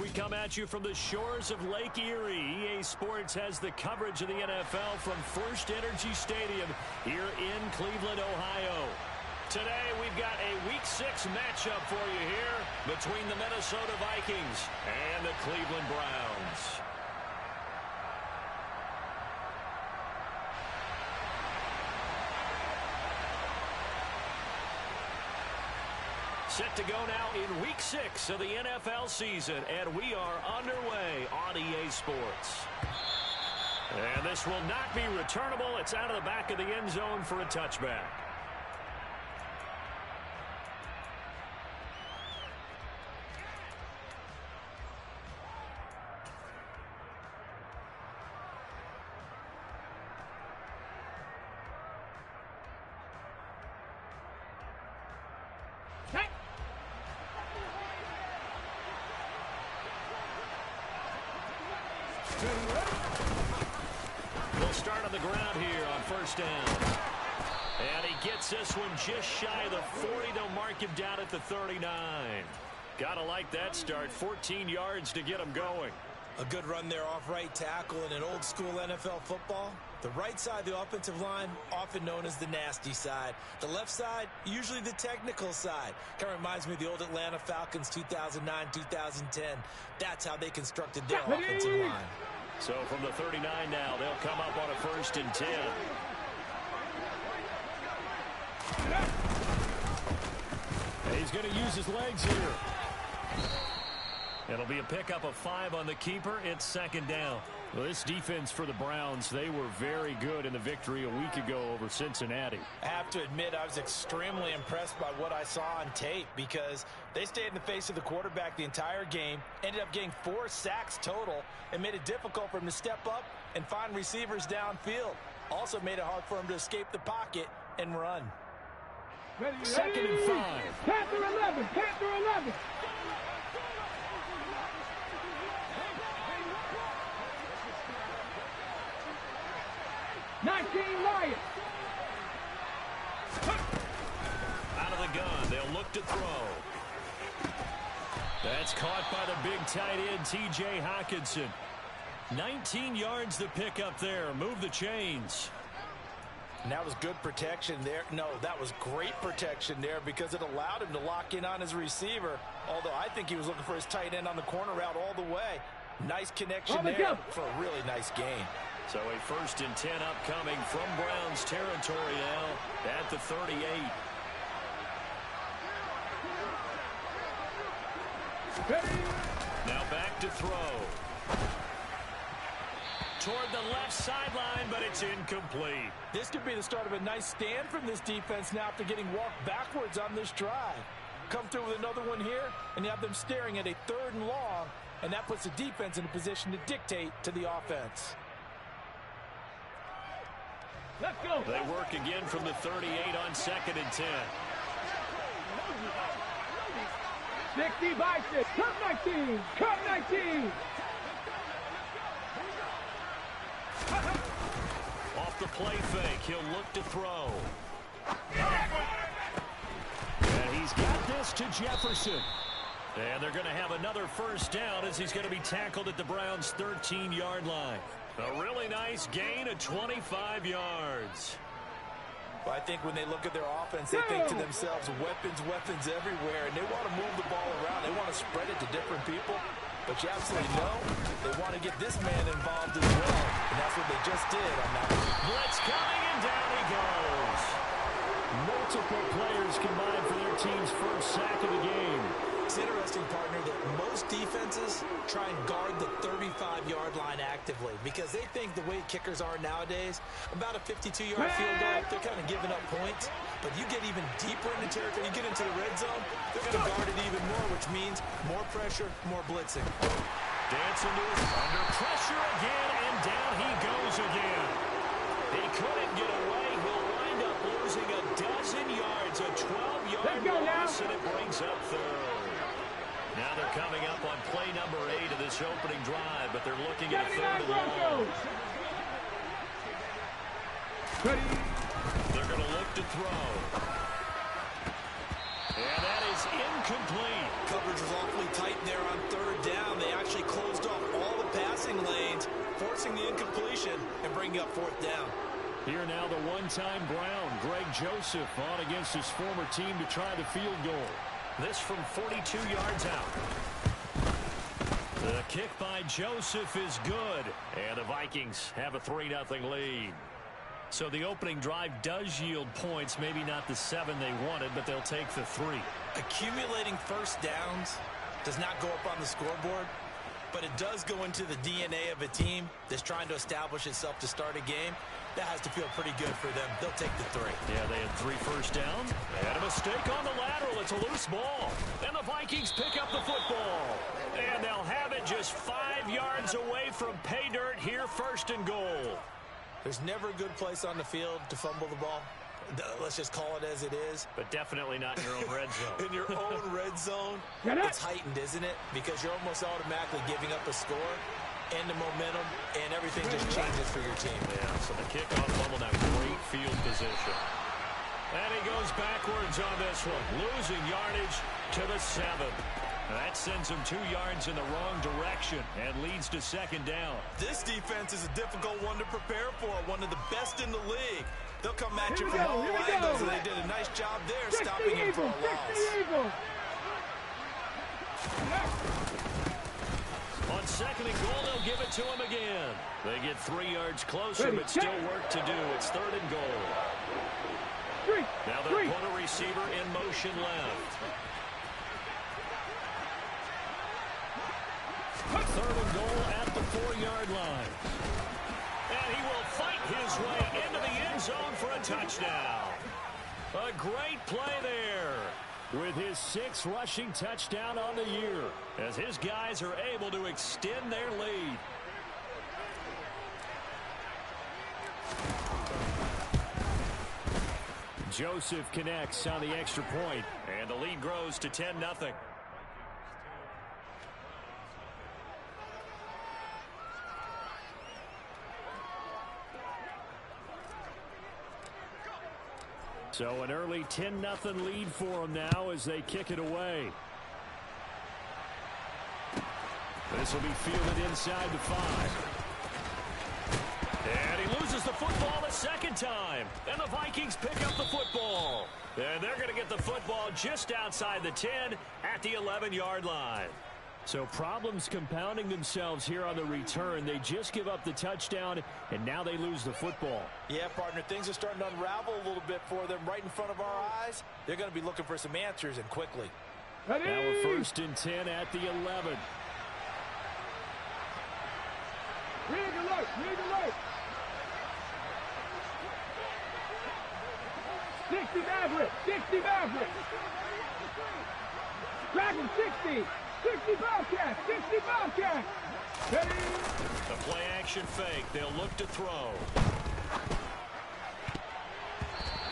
We come at you from the shores of Lake Erie. EA Sports has the coverage of the NFL from First Energy Stadium here in Cleveland, Ohio. Today, we've got a Week 6 matchup for you here between the Minnesota Vikings and the Cleveland Browns. Set to go now in Week 6 of the NFL season, and we are underway on EA Sports. And this will not be returnable. It's out of the back of the end zone for a touchback. We'll start on the ground here on first down. And he gets this one just shy of the 40. They'll mark him down at the 39. Gotta like that start. 14 yards to get him going. A good run there off right tackle in an old school NFL football. The right side of the offensive line, often known as the nasty side. The left side, usually the technical side. Kind of reminds me of the old Atlanta Falcons 2009, 2010. That's how they constructed their offensive line. So from the 39 now, they'll come up on a 1st and 10. And he's going to use his legs here. It'll be a pickup of 5 on the keeper. It's 2nd down. Well, this defense for the Browns, they were very good in the victory a week ago over Cincinnati. I have to admit, I was extremely impressed by what I saw on tape because they stayed in the face of the quarterback the entire game, ended up getting 4 sacks total, and made it difficult for him to step up and find receivers downfield. Also made it hard for him to escape the pocket and run. 2nd and 5. Panther 11, Panther 11. Lions. Out of the gun, they'll look to throw. That's caught by the big tight end, T.J. Hockenson. 19 yards to pick up there. Move the chains. And that was good protection there. No, that was great protection there because it allowed him to lock in on his receiver. Although I think he was looking for his tight end on the corner route all the way. Nice connection there for a really nice gain. So a 1st and 10 upcoming from Browns territory now at the 38. Now back to throw. Toward the left sideline, but it's incomplete. This could be the start of a nice stand from this defense now after getting walked backwards on this drive. Come through with another one here, and you have them staring at a 3rd and long, and that puts the defense in a position to dictate to the offense. Let's go. They work again from the 38 on 2nd and 10. 60 by 6. Cut 19. Cut 19. Off the play fake, he'll look to throw. And he's got this to Jefferson. And they're going to have another 1st down as he's going to be tackled at the Browns' 13-yard line. A really nice gain of 25 yards. Well, I think when they look at their offense, they think to themselves, weapons, weapons everywhere, and they want to move the ball around. They want to spread it to different people. But you absolutely know they want to get this man involved as well, and that's what they just did on that. Blitz coming, and down he goes. Multiple players combined for their team's 1st sack of the game. It's interesting, partner, that most defenses try and guard the 35-yard line actively because they think the way kickers are nowadays, about a 52-yard field goal, they're kind of giving up points. But you get even deeper in the territory, you get into the red zone, they're going to guard it even more, which means more pressure, more blitzing. Dancing to his under pressure again, and down he goes again. He couldn't get away. He'll wind up losing a dozen yards, a 12-yard loss, and it brings up 3rd. Now they're coming up on play number 8 of this opening drive, but they're looking at a 3rd and long. They're going to look to throw. And that is is incomplete. Coverage was awfully tight there on third down. They actually closed off all the passing lanes, forcing the incompletion and bringing up fourth down. Here now the one-time Brown, Greg Joseph, on against his former team to try the field goal. This from 42 yards out. The kick by Joseph is good, and the Vikings have a 3-0 lead. So the opening drive does yield points, maybe not the 7 they wanted, but they'll take the 3. Accumulating first downs does not go up on the scoreboard, but it does go into the DNA of a team that's trying to establish itself to start a game. That has to feel pretty good for them. They'll take the 3. Yeah, they had 3 first downs. They had a mistake on the lateral. It's a loose ball. And the Vikings pick up the football. And they'll have it just 5 yards away from pay dirt here, first and goal. There's never a good place on the field to fumble the ball. Let's just call it as it is. But definitely not in your own red zone. In your own red zone, it's heightened, isn't it? Because you're almost automatically giving up a score and the momentum, and everything just changes for your team. Yeah, so the kickoff fumble, now great field position. And he goes backwards on this one, losing yardage to the 7. That sends him 2 yards in the wrong direction and leads to second down. This defense is a difficult one to prepare for, one of the best in the league. They'll come at you from all angles, and they did a nice job there stopping him for a loss. On second and goal, they'll give it to him again. They get 3 yards closer, but still work to do. It's third and goal. Now they'll put a receiver in motion left. Third and goal at the 4-yard line. And he will fight his way into the end zone for a touchdown. A great play there, with his 6th rushing touchdown on the year, as his guys are able to extend their lead. Joseph connects on the extra point, and the lead grows to 10-0. So an early 10-0 lead for them now as they kick it away. This will be fielded inside the 5. And he loses the football a second time. And the Vikings pick up the football. And they're going to get the football just outside the 10 at the 11-yard line. So problems compounding themselves here on the return. They just give up the touchdown, and now they lose the football. Yeah, partner, things are starting to unravel a little bit for them right in front of our eyes. They're going to be looking for some answers, and quickly. Now a 1st and 10 at the 11. Read alert, read alert. 60 Maverick, 60 Maverick. Dragon 60. 60 Bobcat! 60 Bobcat! Ready? The play action fake. They'll look to throw.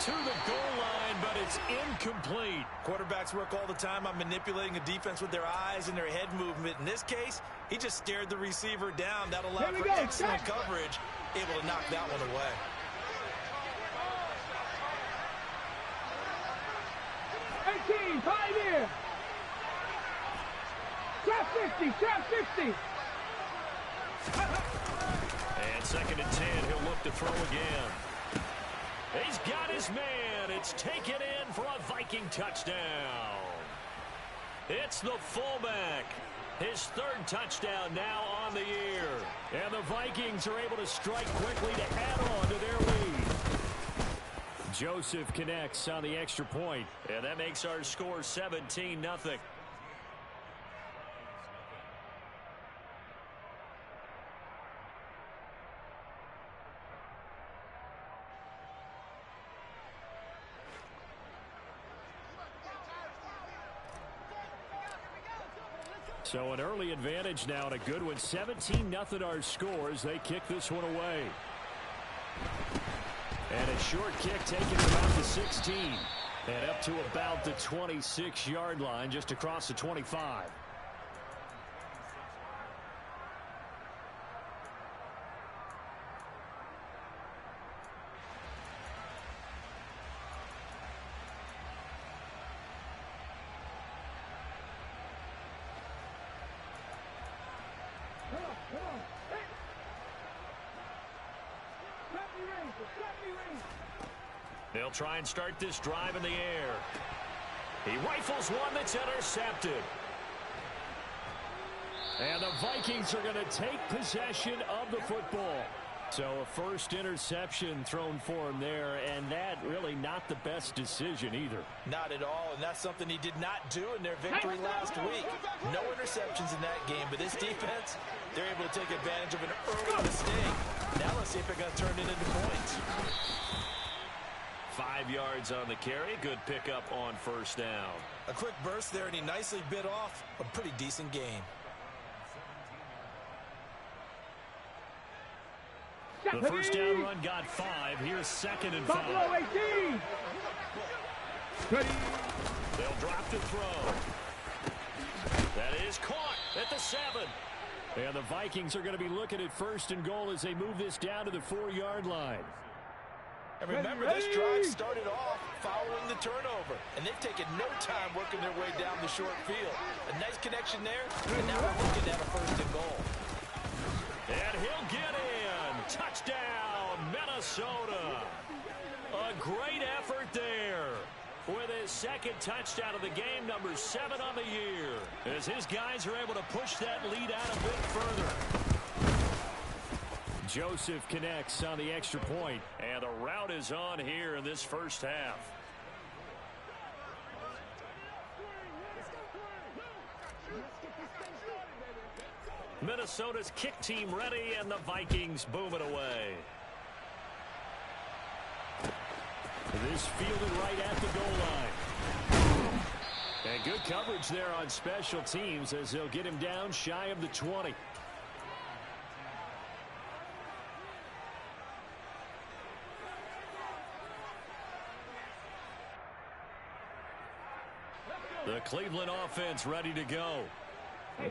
To the goal line, but it's incomplete. Quarterbacks work all the time on manipulating a defense with their eyes and their head movement. In this case, he just stared the receiver down. That allowed for excellent coverage, able to knock that one away. Pioneer! Trap 50! Trap 50! And 2nd and 10. He'll look to throw again. He's got his man. It's taken in for a Viking touchdown. It's the fullback. His 3rd touchdown now on the year. And the Vikings are able to strike quickly to add on to their lead. Joseph connects on the extra point, and that makes our score 17-0. So an early advantage now, and a good one. 17-0 our score as they kick this one away. And a short kick taken about the 16. And up to about the 26-yard line, just across the 25. They'll try and start this drive in the air. He rifles one that's intercepted. And the Vikings are going to take possession of the football. So a first interception thrown for him there, and that really not the best decision either. Not at all, and that's something he did not do in their victory last week. No interceptions in that game, but this defense, they're able to take advantage of an early mistake. Now let's see if they're going to turn it into points. 5 yards on the carry. Good pickup on first down. A quick burst there, and he nicely bit off a pretty decent gain. The first down run got 5. Here's 2nd and 5. Buffalo 18. They'll drop to throw. That is caught at the 7. And the Vikings are going to be looking at 1st and goal as they move this down to the 4-yard line. And remember, this drive started off following the turnover, and they've taken no time working their way down the short field. A nice connection there, and now we're looking at a 1st and goal. And he'll get in. Touchdown, Minnesota. A great effort there with his 2nd touchdown of the game, number 7 on the year, as his guys are able to push that lead out a bit further. Joseph connects on the extra point, and the route is on here in this first half. Minnesota's kick team ready, and the Vikings boom it away. This fielded right at the goal line. And good coverage there on special teams as they'll get him down shy of the 20. The Cleveland offense ready to go.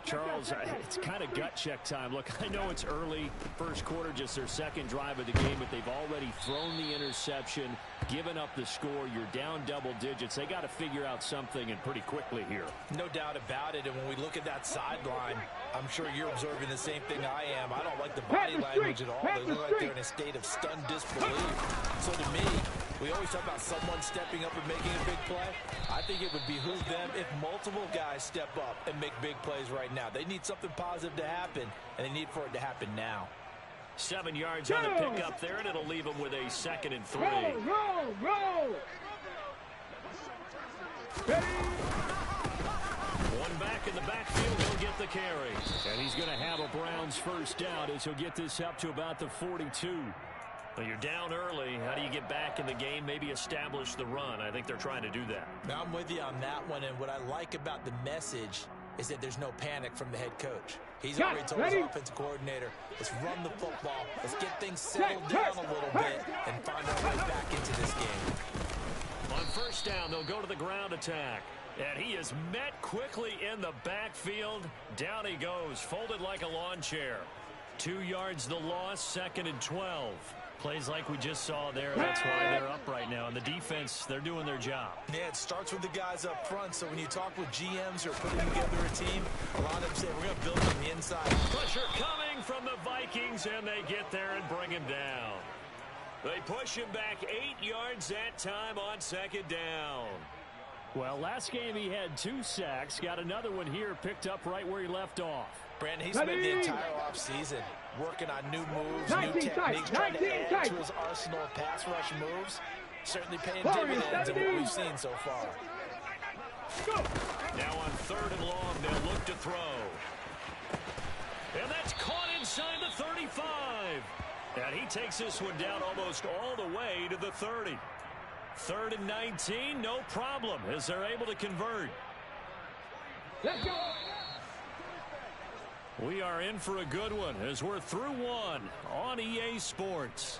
Charles, it's kind of gut check time. Look, I know it's early, first quarter, just their 2nd drive of the game, but they've already thrown the interception, given up the score. You're down double digits. They got to figure out something, and pretty quickly here. No doubt about it, and when we look at that sideline, I'm sure you're observing the same thing I am. I don't like the body language at all. They look like they're in a state of stunned disbelief. So to me, we always talk about someone stepping up and making a big play. I think it would behoove them if multiple guys step up and make big plays right now. They need something positive to happen, and they need for it to happen now. 7 yards on the pickup there, and it'll leave them with a 2nd and 3. Roll. One back in the backfield, he'll get the carry. And he's going to have a Browns first down as he'll get this up to about the 42. Well, you're down early. How do you get back in the game, maybe establish the run? I think they're trying to do that. Now, I'm with you on that one, and what I like about the message is that there's no panic from the head coach. He's already told his offensive coordinator, let's run the football, let's get things settled down a little bit, and find our way back into this game. On first down, they'll go to the ground attack. And he is met quickly in the backfield. Down he goes, folded like a lawn chair. 2 yards the loss, 2nd and 12. Plays like we just saw there. That's why they're up right now. And the defense, they're doing their job. Yeah, it starts with the guys up front. So when you talk with GMs who are putting together a team, a lot of them say, we're going to build from the inside. Pressure coming from the Vikings, and they get there and bring him down. They push him back 8 yards that time on 2nd down. Well, last game he had 2 sacks. Got another one here, picked up right where he left off. Brandon, he spent the entire offseason working on new moves, new techniques, trying to add to his arsenal of pass rush moves. Certainly paying dividends in what we've seen so far. Now on 3rd and long, they'll look to throw. And that's caught inside the 35. And he takes this one down almost all the way to the 30. 3rd and 19, no problem, as they're able to convert. Let's go. We are in for a good one as we're through one on EA Sports.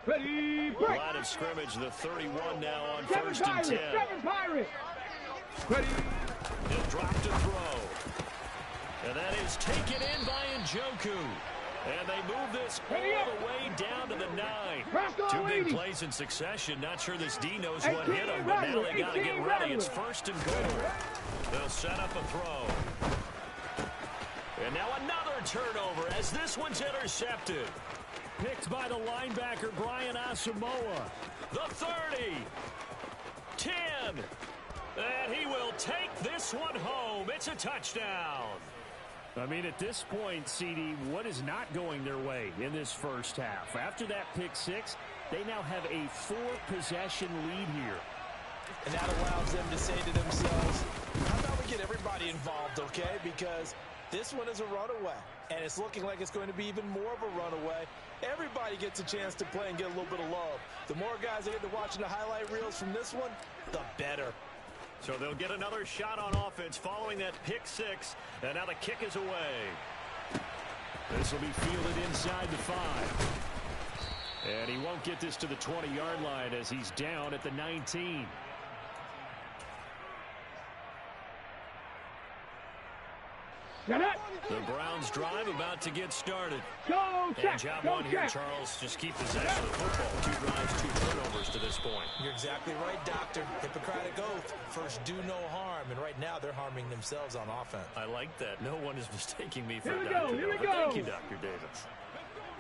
Ready, break. Line of scrimmage, the 31 now on 1st and 10. 7 Pirates. Ready. He'll drop to throw. And that is taken in by Njoku. And they move this all the way down to the 9. Two big plays in succession. Not sure this D knows what hit him, but now they got to get ready. It's 1st and goal. They'll set up a throw. And now another turnover as this one's intercepted. Picked by the linebacker, Brian Asamoah. The 30. 10. And he will take this one home. It's a touchdown. I mean, at this point, CD, what is not going their way in this first half? After that pick 6, they now have a 4-possession lead here. And that allows them to say to themselves, how about we get everybody involved, okay? Because this one is a runaway, and it's looking like it's going to be even more of a runaway. Everybody gets a chance to play and get a little bit of love. The more guys that get to watching the highlight reels from this one, the better. So they'll get another shot on offense following that pick 6, and now the kick is away. This will be fielded inside the 5. And he won't get this to the 20-yard line as he's down at the 19. The Browns drive about to get started. And job one here, Charles. Just keep possession of the football. 2 drives, 2 turnovers to this point. You're exactly right, Doctor. Hippocratic oath. First, do no harm. And right now, they're harming themselves on offense. I like that. No one is mistaking me for a doctor. Thank you, Dr. Davis.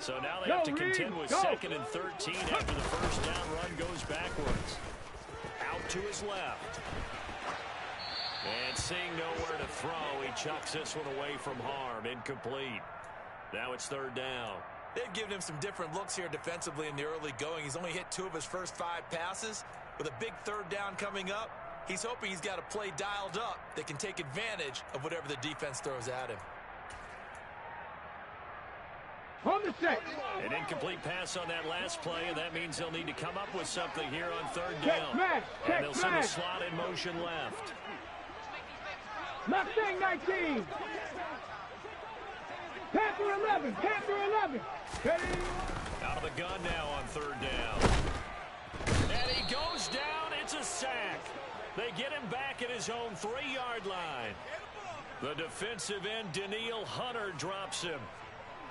So now they have to contend with 2nd and 13 after the first down run goes backwards. Out to his left. And seeing nowhere to throw, he chucks this one away from harm. Incomplete. Now it's 3rd down. They've given him some different looks here defensively in the early going. He's only hit 2 of his first 5 passes. With a big 3rd down coming up, he's hoping he's got a play dialed up that can take advantage of whatever the defense throws at him. On the set. An incomplete pass on that last play, and that means they'll need to come up with something here on 3rd down. And they'll send a slot in motion left. Mustang 19. Panther 11. Panther 11. Ready? Out of the gun now on 3rd down. And he goes down. It's a sack. They get him back at his own 3-yard line. The defensive end, Daniil Hunter, drops him.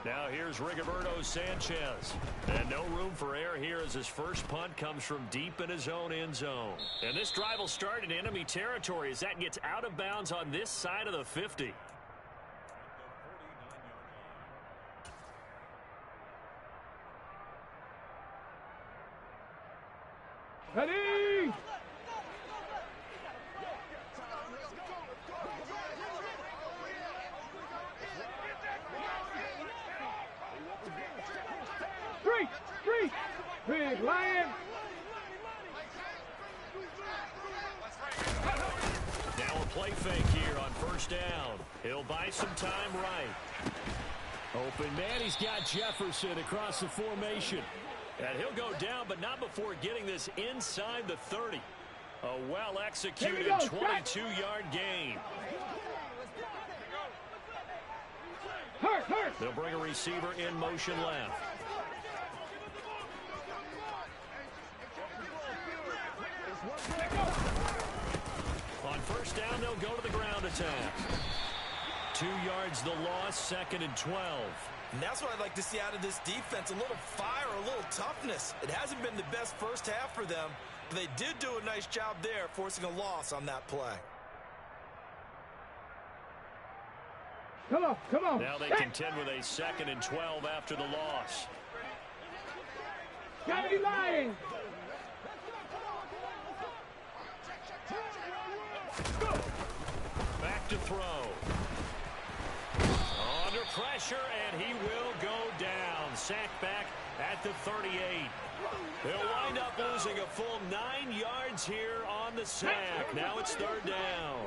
Now here's Rigoberto Sanchez. And no room for error here as his first punt comes from deep in his own end zone. And this drive will start in enemy territory as that gets out of bounds on this side of the 50. Ready? 3. Big Lion. Now a play fake here on 1st down. He'll buy some time right. Open man, he's got Jefferson across the formation. And he'll go down, but not before getting this inside the 30. A well-executed 22-yard gain. Hurt. They'll bring a receiver in motion left. On 1st down, they'll go to the ground attack. 2 yards the loss, 2nd and 12. And that's what I'd like to see out of this defense, a little fire, a little toughness. It hasn't been the best first half for them, but they did do a nice job there, forcing a loss on that play. Come on. Now they contend with a 2nd and 12 after the loss. Gotta be lying. Back to throw. Under pressure, and he will go down. Sacked back at the 38. They'll wind up losing a full 9 yards here on the sack. Now it's 3rd down.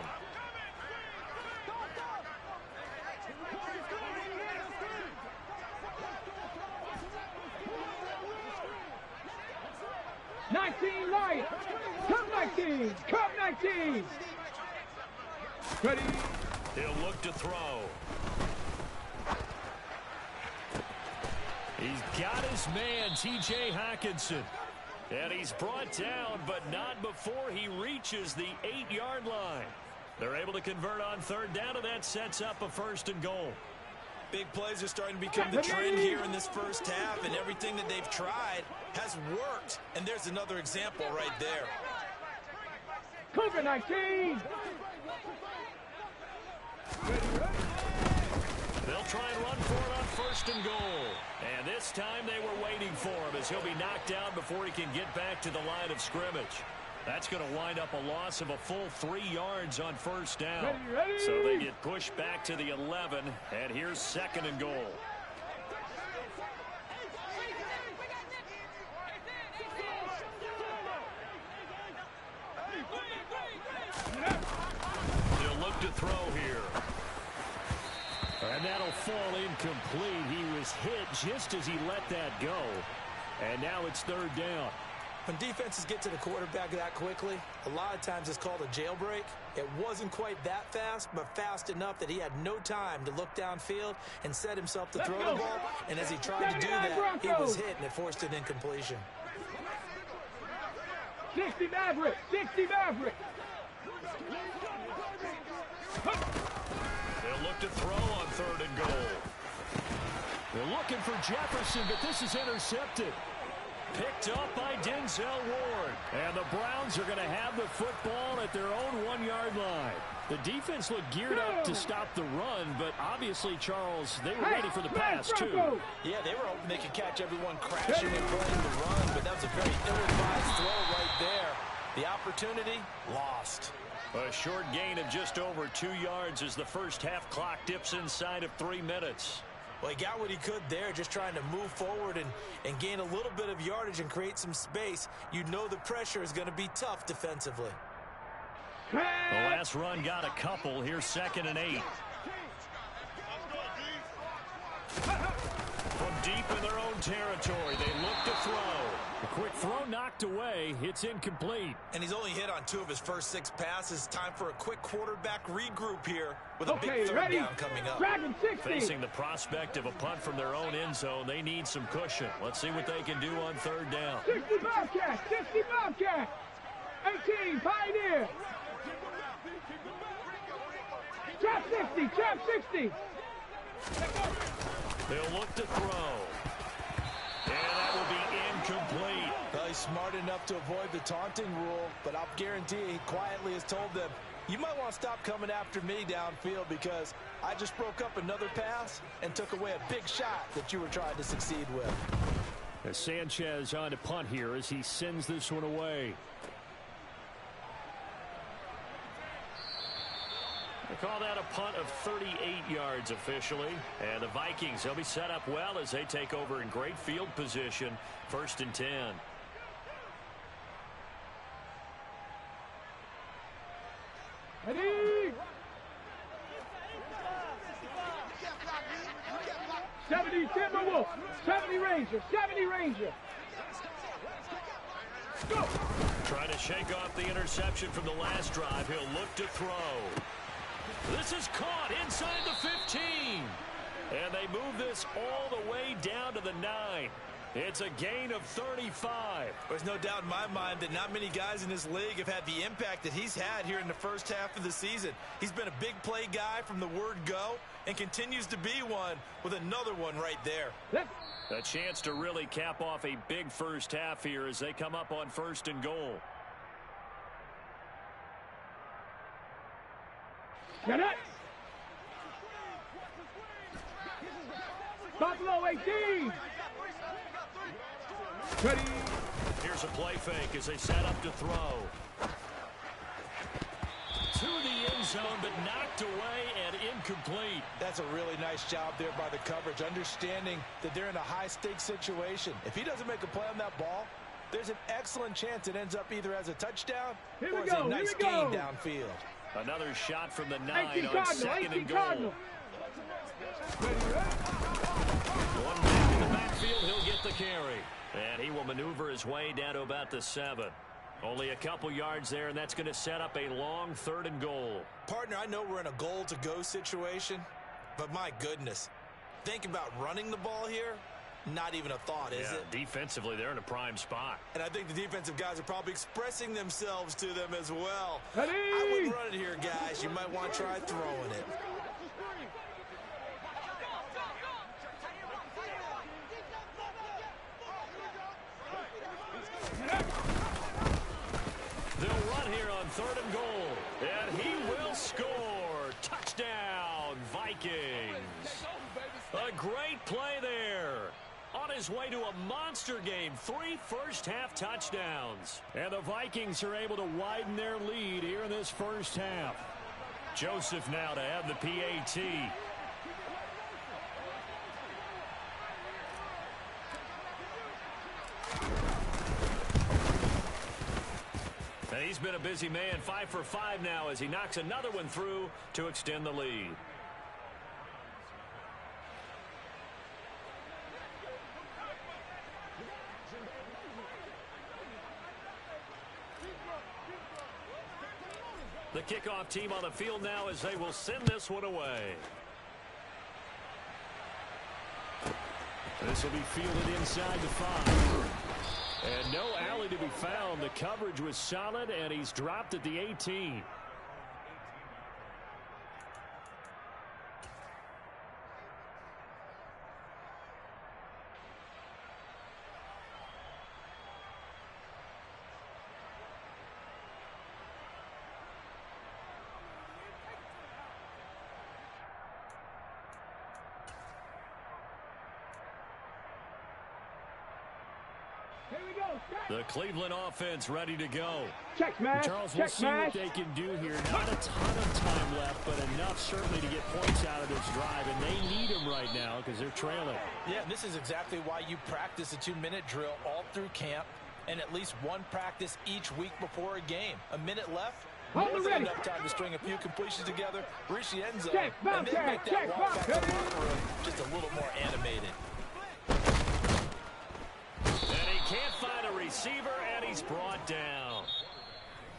Light. Come 19. Come 19. Ready? He'll look to throw. He's got his man, T.J. Hockenson. And he's brought down, but not before he reaches the 8-yard line. They're able to convert on 3rd down, and that sets up a 1st and goal. Big plays are starting to become the trend here in this first half, and everything that they've tried has worked. And there's another example right there. Cougar 19. They'll try and run for it on first and goal. And this time they were waiting for him as he'll be knocked down before he can get back to the line of scrimmage. That's going to wind up a loss of a full 3 yards on first down. Ready. So they get pushed back to the 11, and here's second and goal. They'll look to throw here. And that'll fall incomplete. He was hit just as he let that go. And now it's third down. When defenses get to the quarterback that quickly, a lot of times it's called a jailbreak. It wasn't quite that fast, but fast enough that he had no time to look downfield and set himself to throw the ball. And as he tried to do that, he was hit, and it forced an incompletion. 60 Maverick. 60 Maverick. They'll look to throw on third and goal. They're looking for Jefferson, but this is intercepted. Picked up by Denzel Ward. And the Browns are going to have the football at their own 1-yard line. The defense looked geared up to stop the run, but obviously, Charles, they were ready for the pass, too. Yeah, they were hoping they could catch everyone crashing and playing the run, but that was a very ill-advised throw right there. The opportunity, lost. A short gain of just over 2 yards as the first half clock dips inside of 3 minutes. Well, he got what he could there, just trying to move forward and gain a little bit of yardage and create some space. You know the pressure is going to be tough defensively. The last run got a couple. Here's second and 8. From deep in their own territory, they look to throw. A quick throw knocked away. It's incomplete. And he's only hit on 2 of his first 6 passes. Time for a quick quarterback regroup here with a big third down coming up. Facing the prospect of a punt from their own end zone, they need some cushion. Let's see what they can do on third down. 60 Bobcat. 60 Bobcat. 18 Pioneer. Trap 60. Trap 60. They'll look to throw. And that will be incomplete. Well, he's smart enough to avoid the taunting rule, but I'll guarantee he quietly has told them, you might want to stop coming after me downfield because I just broke up another pass and took away a big shot that you were trying to succeed with. As Sanchez on to punt here as he sends this one away. They call that a punt of 38 yards officially. And the Vikings, they'll be set up well as they take over in great field position. First and 10. Ready? 70 Timberwolf. 70 Ranger. 70 Ranger. Go. Trying to shake off the interception from the last drive. He'll look to throw. This is caught inside the 15. And they move this all the way down to the 9. It's a gain of 35. There's no doubt in my mind that not many guys in this league have had the impact that he's had here in the first half of the season. He's been a big play guy from the word go and continues to be one with another one right there. A chance to really cap off a big first half here as they come up on first and goal. Get it. Buffalo 18. Ready. Here's a play fake as they set up to throw. To the end zone, but knocked away and incomplete. That's a really nice job there by the coverage, understanding that they're in a high-stakes situation. If he doesn't make a play on that ball, there's an excellent chance it ends up either as a touchdown or as a nice gain downfield. Another shot from the 9 on second and goal. One back in the backfield, he'll get the carry. And he will maneuver his way down to about the 7. Only a couple yards there, and that's going to set up a long third and goal. Partner, I know we're in a goal-to-go situation, but my goodness, think about running the ball here. Not even a thought, is it? Defensively, they're in a prime spot. And I think the defensive guys are probably expressing themselves to them as well. Ready? I wouldn't run it here, guys. You might want to try throwing it. 3rd and goal. And he will score. Touchdown, Vikings. A great play there. On his way to a monster game, 3 first-half touchdowns. And the Vikings are able to widen their lead here in this first half. Joseph now to have the PAT. And he's been a busy man, 5 for 5 now as he knocks another one through to extend the lead. The kickoff team on the field now as they will send this one away. This will be fielded inside the 5. And no alley to be found. The coverage was solid, and he's dropped at the 18. The Cleveland offense ready to go. Check smash. Charles, we'll see what they can do here. Not a ton of time left, but enough certainly to get points out of this drive, and they need them right now because they're trailing. Yeah, this is exactly why you practice a 2-minute drill all through camp and at least one practice each week before a game. A minute left, more than enough time to string a few completions together, reach the end zone, and then make that walk back to the locker room just a little more animated. Can't find a receiver, and he's brought down.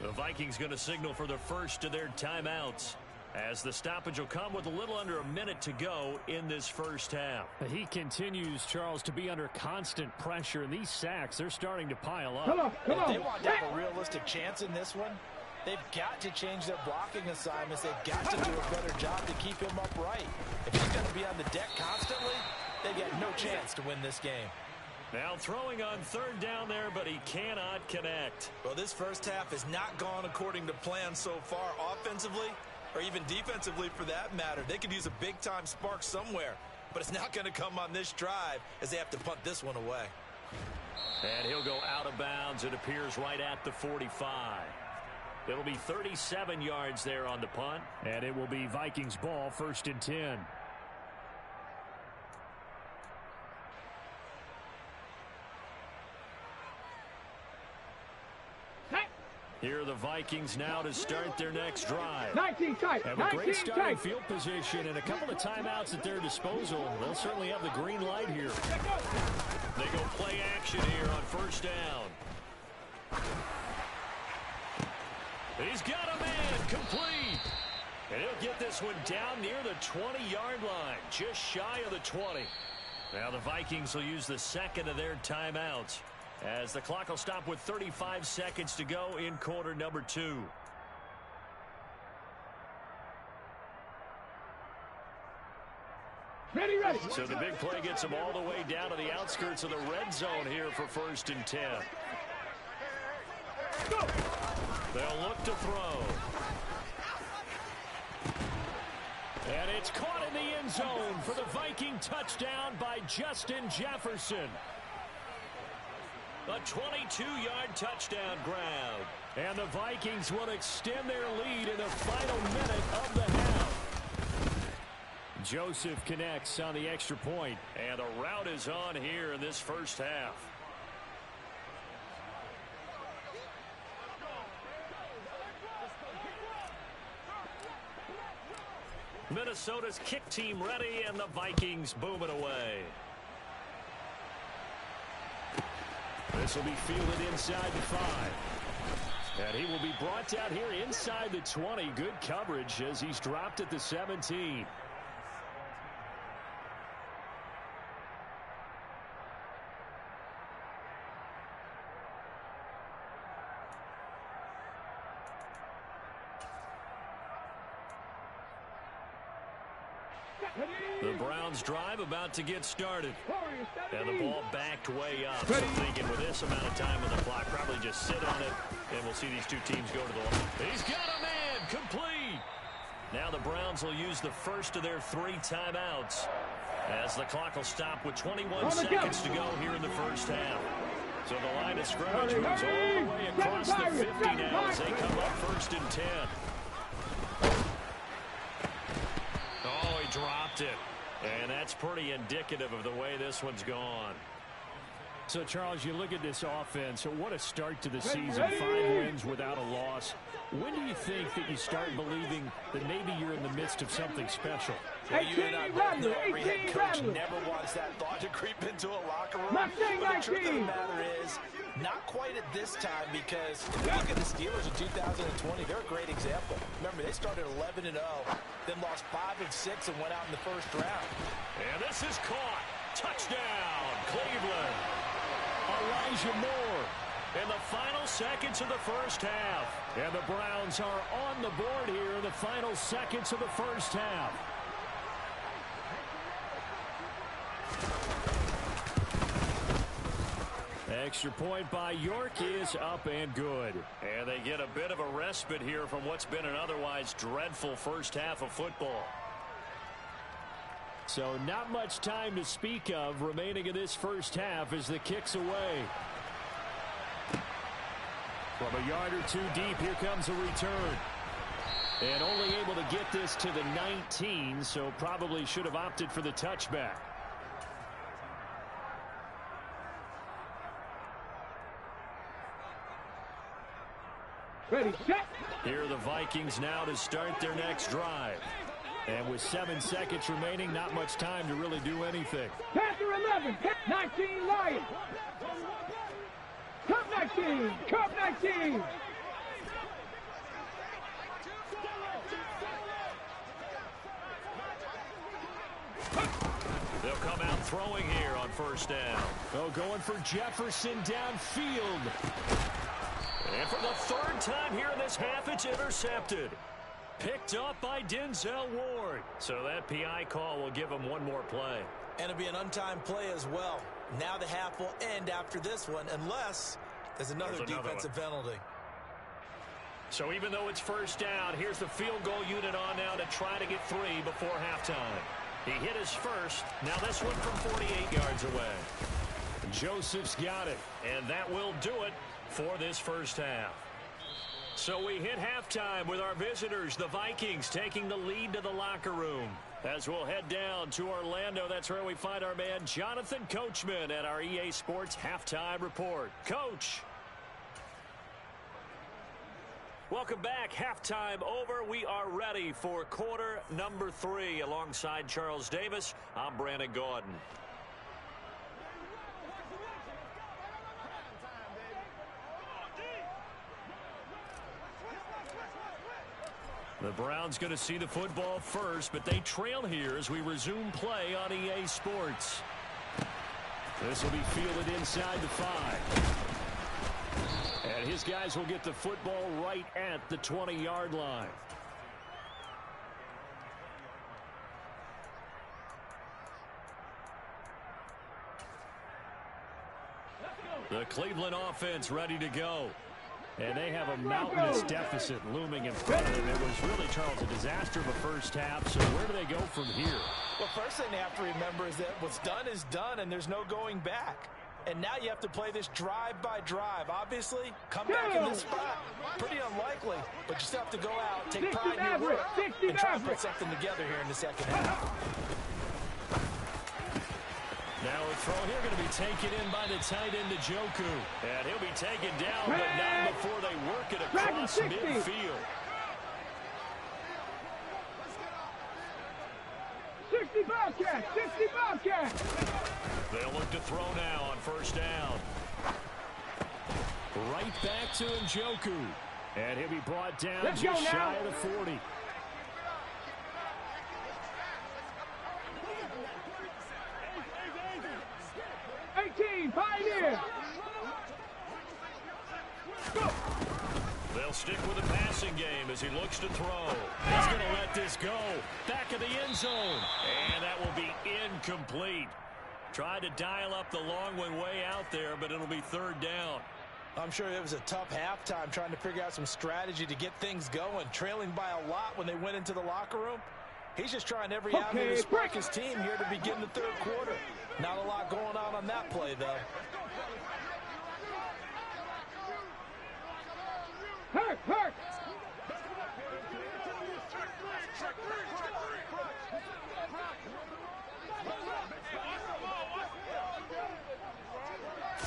The Vikings going to signal for the first of their timeouts as the stoppage will come with a little under a minute to go in this first half. He continues, Charles, to be under constant pressure, and these sacks, they're starting to pile up. Come on. If they want to have a realistic chance in this one, they've got to change their blocking assignments. They've got to do a better job to keep him upright. If he's going to be on the deck constantly, they've got no chance to win this game. Now throwing on 3rd down there, but he cannot connect. Well, this first half has not gone according to plan so far offensively or even defensively for that matter. They could use a big-time spark somewhere, but it's not going to come on this drive as they have to punt this one away. And he'll go out of bounds. It appears right at the 45. It'll be 37 yards there on the punt. And it will be Vikings ball, 1st and 10. Here are the Vikings now to start their next drive. 19 tight. Have a great starting field position and a couple of timeouts at their disposal. They'll certainly have the green light here. They go play action here on 1st down. He's got a man complete. And he'll get this one down near the 20-yard line, just shy of the 20. Now the Vikings will use the 2nd of their timeouts, as the clock will stop with 35 seconds to go in quarter number 2. Ready. So the big play gets them all the way down to the outskirts of the red zone here for 1st and 10. Go. They'll look to throw. And it's caught in the end zone for the Viking touchdown by Justin Jefferson. A 22-yard touchdown grab. And the Vikings will extend their lead in the final minute of the half. Joseph connects on the extra point. And the route is on here in this first half. Minnesota's kick team ready, and the Vikings booming away. This will be fielded inside the 5. And he will be brought down here inside the 20. Good coverage as he's dropped at the 17. The Browns drive about to get started. And the ball backed way up. So thinking with this amount of time on the clock, probably just sit on it, and we'll see these two teams go to the line. He's got a man, complete. Now the Browns will use the first of their 3 timeouts, as the clock will stop with 21 seconds to go here in the first half. So the line of scrimmage moves all the way across the 50 now as they come up 1st and 10. Oh, he dropped it. And that's pretty indicative of the way this one's gone. So, Charles, you look at this offense. So what a start to the season. 5 wins without a loss. When do you think that you start believing that maybe you're in the midst of something special? Well, you and I both know every head coach never wants that thought to creep into a locker room. But the truth of the matter is, not quite at this time, because if you look at the Steelers in 2020, they're a great example. Remember, they started 11-0, then lost 5 and 6 and went out in the first round. And this is caught. Touchdown, Cleveland. Elijah Moore in the final seconds of the first half. And the Browns are on the board here in the final seconds of the first half. Extra point by York is up and good. And they get a bit of a respite here from what's been an otherwise dreadful first half of football. So not much time to speak of remaining in this first half as the kick's away. From a yard or 2 deep, here comes a return. And only able to get this to the 19, so probably should have opted for the touchback. Ready, set. Here are the Vikings now to start their next drive. And with 7 seconds remaining, not much time to really do anything. Panther 11, 19 Lions. Cup 19, Cup 19. They'll come out throwing here on first down. Oh, going for Jefferson downfield. And for the 3rd time here in this half, it's intercepted. Picked up by Denzel Ward. So that PI call will give him 1 more play. And it'll be an untimed play as well. Now the half will end after this one, unless there's another defensive penalty. So even though it's first down, here's the field goal unit on now to try to get 3 before halftime. He hit his first. Now this one from 48 yards away. Joseph's got it. And that will do it for this first half. So we hit halftime with our visitors, the Vikings, taking the lead to the locker room. As we'll head down to Orlando, that's where we find our man Jonathan Coachman at our EA Sports Halftime Report. Coach. Welcome back. Halftime over. We are ready for quarter number 3. Alongside Charles Davis, I'm Brandon Gaudin. The Browns going to see the football first, but they trail here as we resume play on EA Sports. This will be fielded inside the 5. And his guys will get the football right at the 20-yard line. The Cleveland offense ready to go. And they have a mountainous deficit looming in front of them. It was really, Charles, a disaster of a first half. So where do they go from here? Well, first thing they have to remember is that what's done is done, and there's no going back. And now you have to play this drive by drive. Obviously, come back in this spot, pretty unlikely. But you still have to go out, take pride in your work, and try to put something together here in the second half. Now a throw here going to be taken in by the tight end Njoku. And he'll be taken down, but not before they work it across midfield. 60 Bobcat, 60 Bobcat. They'll look to throw now on first down. Right back to Njoku. And he'll be brought down just shy of the 40. Pioneer. They'll They'll stick with the passing game as he looks to throw. He's going to let this go. Back of the end zone. And that will be incomplete. Tried to dial up the long one way out there, but it'll be third down. I'm sure it was a tough halftime trying to figure out some strategy to get things going, trailing by a lot when they went into the locker room. He's just trying every avenue to spark his team here to begin the third quarter. Not a lot going on that play, though. Hurt!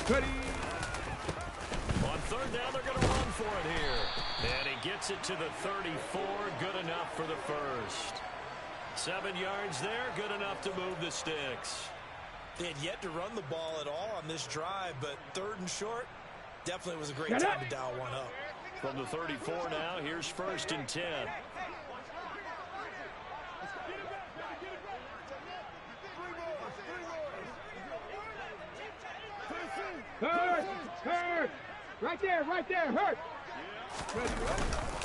Ready. On third down, they're going to run for it here. And he gets it to the 34. Good enough for the first. 7 yards there. Good enough to move the sticks. They had yet to run the ball at all on this drive, but third and short definitely was a great time to dial one up. From the 34 now, here's first and 10. Hurt! Right there, hurt!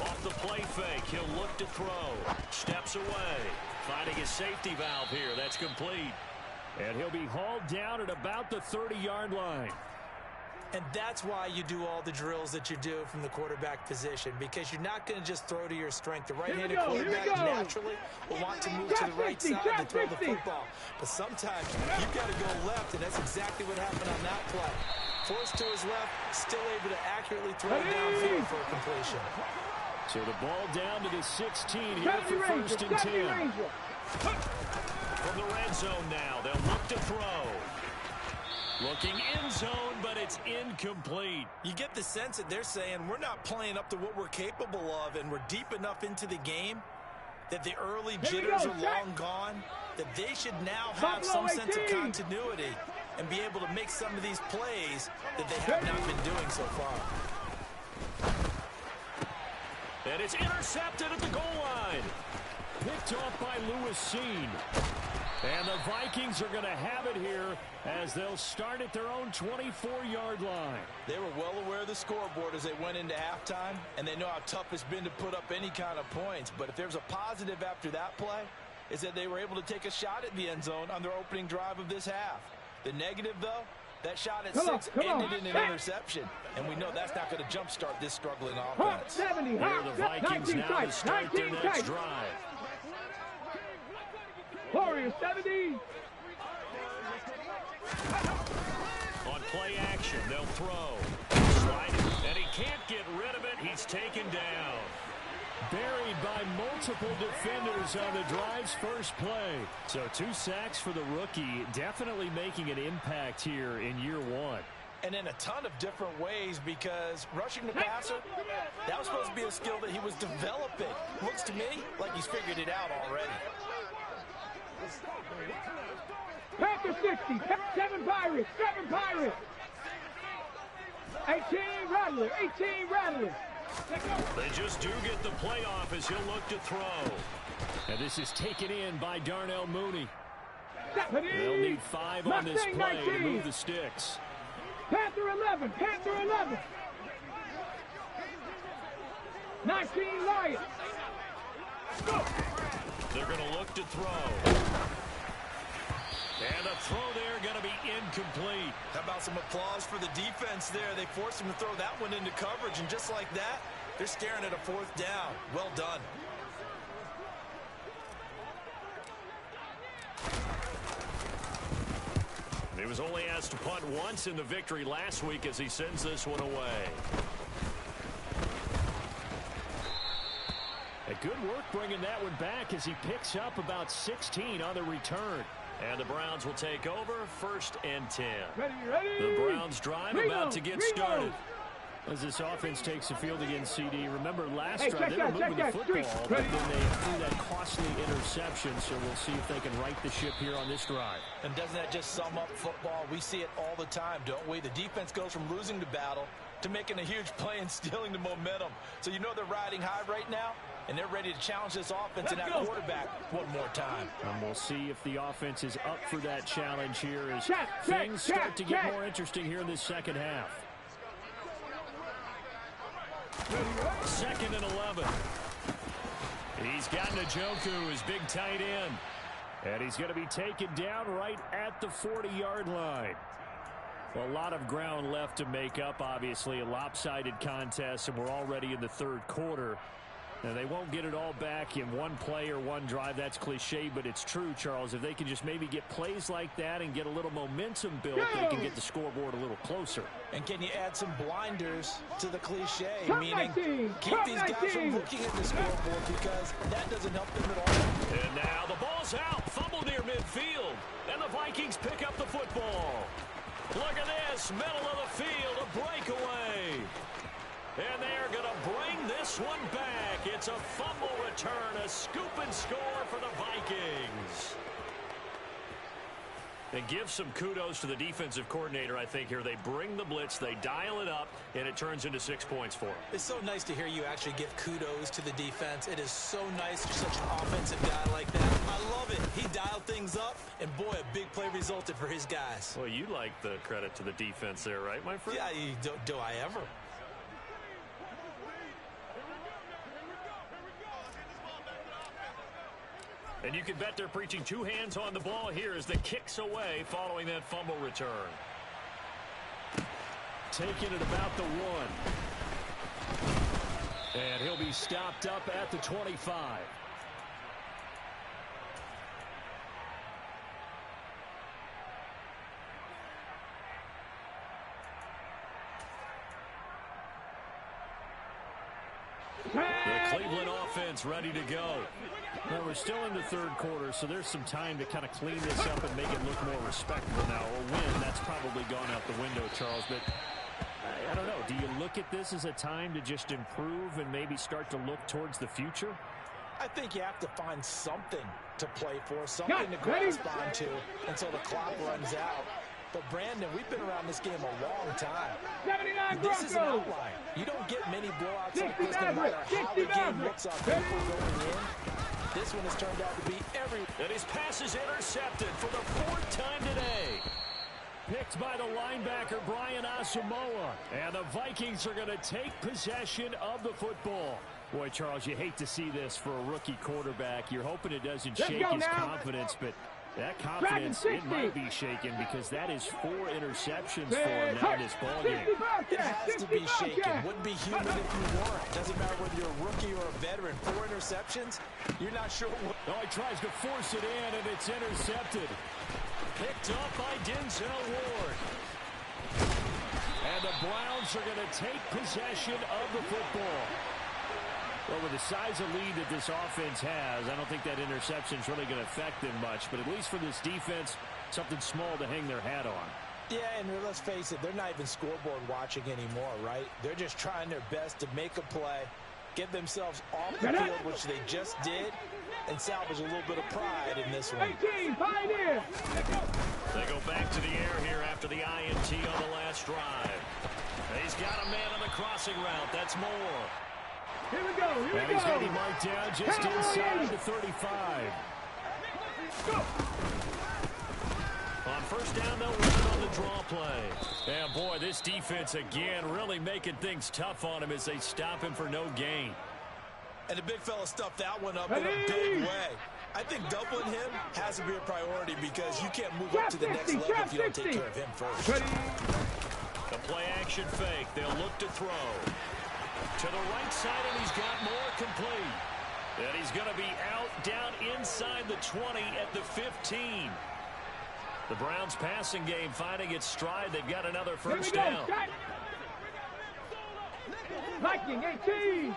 Off the play fake, he'll look to throw. Steps away, finding his safety valve here. That's complete. And he'll be hauled down at about the 30-yard line. And that's why you do all the drills that you do from the quarterback position, because you're not going to just throw to your strength. The right-handed quarterback naturally will want to move to the right side to throw the football. But sometimes you've got to go left, and that's exactly what happened on that play. Forced to his left, still able to accurately throw it downfield for a completion. So the ball down to the 16 here for first and 10. From the red zone now, they'll look to throw. Looking in zone, but it's incomplete. You get the sense that they're saying we're not playing up to what we're capable of, and we're deep enough into the game that the early jitters are long gone, that they should now have some sense of continuity and be able to make some of these plays that they have not been doing so far. And it's intercepted at the goal line. Picked off by Lewis Seen. And the Vikings are going to have it here as they'll start at their own 24-yard line. They were well aware of the scoreboard as they went into halftime, and they know how tough it's been to put up any kind of points. But if there's a positive after that play, is that they were able to take a shot at the end zone on their opening drive of this half. The negative, though, that shot at 6 ended in an interception, and we know that's not going to jumpstart this struggling offense. Here are the Vikings now to start their next drive. Warriors 70. On play action, they'll throw. Sliding, and he can't get rid of it. He's taken down. Buried by multiple defenders on the drive's first play. So 2 sacks for the rookie, definitely making an impact here in year one. And in a ton of different ways, because rushing the passer, that was supposed to be a skill that he was developing. Looks to me like he's figured it out already. Panther 60, 7 Pirates, 18 Rattler, They just do get the playoff as he'll look to throw. And this is taken in by Darnell Mooney. They'll need 5 on this play to move the sticks. Panther 11, 19 Lions. They're going to look to throw. And the throw there going to be incomplete. How about some applause for the defense there? They forced him to throw that one into coverage, and just like that, they're staring at a 4th down. Well done. He was only asked to punt once in the victory last week as he sends this one away. A good work bringing that one back as he picks up about 16 on the return. And the Browns will take over, 1st and 10. Ready. The Browns drive about to get started. As this offense takes the field against CD, remember last drive they were moving the football, but then they threw that costly interception, so we'll see if they can right the ship here on this drive. And doesn't that just sum up football? We see it all the time, don't we? The defense goes from losing the battle to making a huge play and stealing the momentum. So you know they're riding high right now, and they're ready to challenge this offense and that quarterback one more time. And we'll see if the offense is up for that challenge here as things start to get more interesting here in this second half. 2nd and 11. He's got Njoku, his big tight end. And he's going to be taken down right at the 40-yard line. Well, a lot of ground left to make up, obviously. A lopsided contest, and we're already in the third quarter. Now, they won't get it all back in one play or one drive. That's cliche, but it's true, Charles. If they can just maybe get plays like that and get a little momentum built, they can get the scoreboard a little closer. And can you add some blinders to the cliche, meaning keep these guys from looking at the scoreboard because that doesn't help them at all. And now the ball's out. Fumble near midfield. And the Vikings pick up the football. Look at this. Middle of the field. A breakaway. And they are going to bring this one back. It's a fumble return, a scoop and score for the Vikings. And give some kudos to the defensive coordinator, I think, here. They bring the blitz, they dial it up, and it turns into 6 points for them. It's so nice to hear you actually give kudos to the defense. It is so nice for such an offensive guy like that. I love it. He dialed things up, and boy, a big play resulted for his guys. Well, you like the credit to the defense there, right, my friend? Yeah, do I ever? And you can bet they're preaching two hands on the ball here as the kick's away following that fumble return. Taking it about the 1. And he'll be stopped up at the 25. The Cleveland offense ready to go. Now, we're still in the third quarter, so there's some time to kind of clean this up and make it look more respectable now. A win, that's probably gone out the window, Charles, but I don't know. Do you look at this as a time to just improve and maybe start to look towards the future? I think you have to find something to play for, something to grasp onto until the clock runs out. But, Brandon, we've been around this game a long time. This is an outlier. You don't get many blowouts like this no matter how the game looks on paper going in. This one has turned out to be every... And his pass is intercepted for the 4th time today. Picked by the linebacker, Brian Asamoah. And the Vikings are going to take possession of the football. Boy, Charles, you hate to see this for a rookie quarterback. You're hoping it doesn't shake his confidence, but that confidence, it might be shaken because that is 4 interceptions for him now in this ballgame. It has to be shaken. Wouldn't be human if you weren't. Doesn't matter whether you're a rookie or a veteran. 4 interceptions, you're not sure what... No, he tries to force it in, and it's intercepted. Picked up by Denzel Ward. And the Browns are going to take possession of the football. Well, with the size of lead that this offense has, I don't think that interception is really going to affect them much. But at least for this defense, something small to hang their hat on. Yeah, and let's face it, they're not even scoreboard watching anymore, right? They're just trying their best to make a play, get themselves off the field, which they just did, and salvage a little bit of pride in this one. They go back to the air here after the INT on the last drive. He's got a man on the crossing route. That's Moore. Here we go, here we go. He's going to be marked down just inside the 35. Go. On first down, they'll run on the draw play. And, boy, this defense, again, really making things tough on him as they stop him for no gain. And the big fella stuffed that one up in a big way. I think doubling him has to be a priority because you can't move up to the next level if you don't take care of him first. The play-action fake. They'll look to throw. To the right side, and he's got more complete. And he's going to be out down inside the 20 at the 15. The Browns passing game finding its stride. They've got another first down. Viking 18.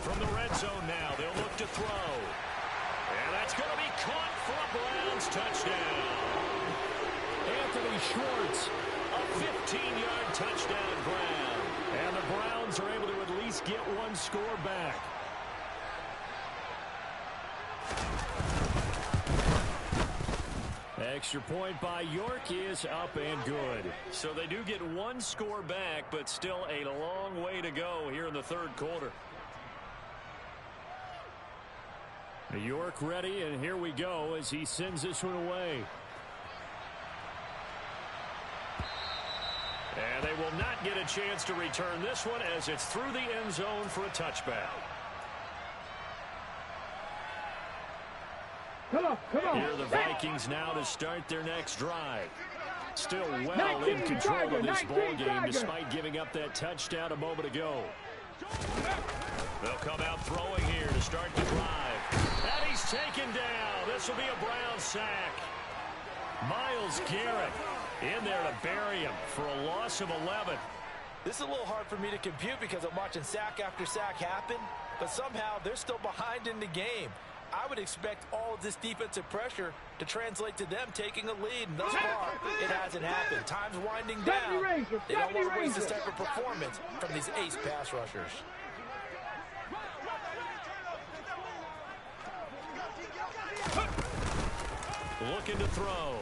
From the red zone now, they'll look to throw. And that's going to be caught for a Browns touchdown. Anthony Schwartz, a 15-yard touchdown grab. And the Browns are able to at least get one score back. Extra point by York is up and good. So they do get one score back, but still a long way to go here in the third quarter. York ready, and here we go as he sends this one away. And they will not get a chance to return this one as it's through the end zone for a touchback. Come on. Here are the Vikings now to start their next drive. Still well in control of this ball game despite giving up that touchdown a moment ago. They'll come out throwing here to start the drive. And he's taken down. This will be a Brown sack. Myles Garrett in there to bury him for a loss of 11. This is a little hard for me to compute because I'm watching sack after sack happen, but somehow they're still behind in the game. I would expect all of this defensive pressure to translate to them taking a lead, and thus far, it hasn't happened. Time's winding down. They don't want to waste this type of performance from these ace pass rushers. Looking to throw.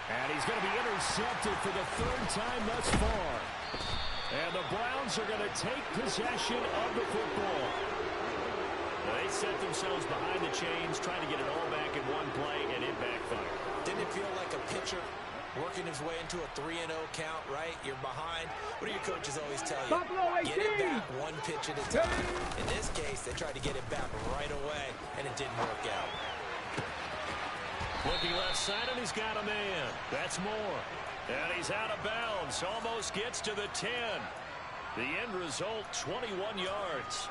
And he's going to be intercepted for the third time thus far. And the Browns are going to take possession of the football. They set themselves behind the chains, trying to get it all back in one play, and it backfired. Didn't it feel like a pitcher working his way into a 3-0 count, right? You're behind. What do your coaches always tell you? Get it back one pitch at a time. In this case, they tried to get it back right away, and it didn't work out. Looking left side, and he's got a man. That's Moore. And he's out of bounds. Almost gets to the 10. The end result, 21 yards.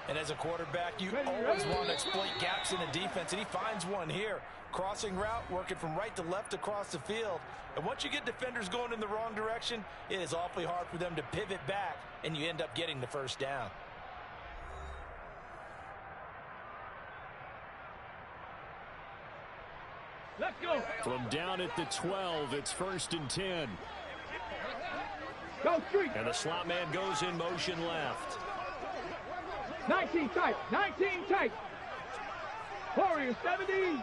And as a quarterback, you always want to exploit gaps in the defense, and he finds one here. Crossing route, working from right to left across the field. And once you get defenders going in the wrong direction, it is awfully hard for them to pivot back, and you end up getting the first down. Let's go. From down at the 12, it's 1st and 10. Go street. And the slot man goes in motion left. 19 tight. 19 tight. Warriors 70.